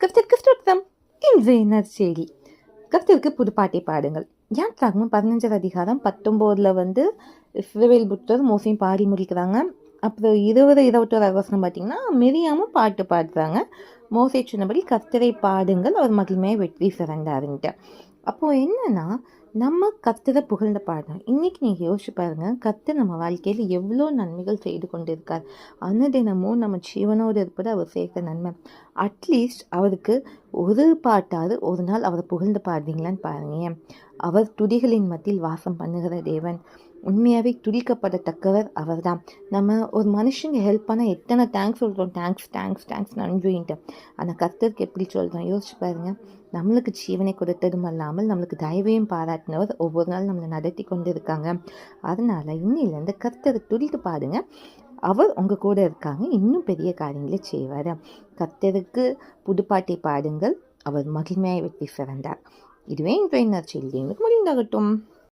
கர்த்தருக்கு ஸ்தோத்திரம். இன்றைய நற்செய்தி. கர்த்தருக்கு புதுப்பாட்டை பாடுங்கள். யாத்ராகமம் 15 அதிகாரம் 19 இஸ்ரவேல் புத்தர் மோசையும் பாடி முடிக்கிறாங்க. அப்புறம் 20-21 வசனம் பார்த்தீங்கன்னா மிரியாமும் பாட்டு பாடுறாங்க. மோசே சொன்னபடி கர்த்தரை பாடுங்கள், அவர் மகிமையை வெற்றி சிறந்தாருன்ட்டு. அப்போது என்னன்னா, நம்ம கர்த்தரை புகழ்ந்து பாடணும். இன்றைக்கி நீங்கள் யோசிச்சு பாருங்கள், கர்த்தர் நம்ம வாழ்க்கையில் எவ்வளோ நன்மைகள் செய்து கொண்டு இருக்கார். அனுதினமும் நம்ம ஜீவனோடு இருப்பது அவர் சேர்த்த நன்மை. அட்லீஸ்ட் அவருக்கு ஒரு பாட்டாவது ஒரு நாள் அவரை புகழ்ந்து பாடுறீங்களான்னு பாருங்க. அவர் துதிகளின் மத்தியில் வாசம் பண்ணுகிற தேவன். உண்மையாகவே துதிக்கப்படத்தக்கவர் அவர் தான். நம்ம ஒரு மனுஷங்க ஹெல்ப் பண்ணால் எத்தனை தேங்க்ஸ் சொல்கிறோம், தேங்க்ஸ் நன்றின்ட்டு. ஆனால் கர்த்தருக்கு எப்படி சொல்கிறோம் யோசிச்சு பாருங்கள். நம்மளுக்கு ஜீவனை கொடுத்ததும் அல்லாமல் நம்மளுக்கு தயவையும் பாராட்டினவர் ஒவ்வொரு நாள் நம்மளை நடத்தி கொண்டு இருக்காங்க. அதனால் இன்னிலேருந்து கர்த்தரை துதித்து பாடுங்க. அவர் உங்கள் கூட இருக்காங்க, இன்னும் பெரிய காரியங்களை செய்வார். கர்த்தருக்கு புதுப்பாட்டை பாடுங்கள், அவர் மகிமையை வெற்றி சிறந்தார். இதுவே இன்றைய நற்செய்தி. முடிந்தாகட்டும்.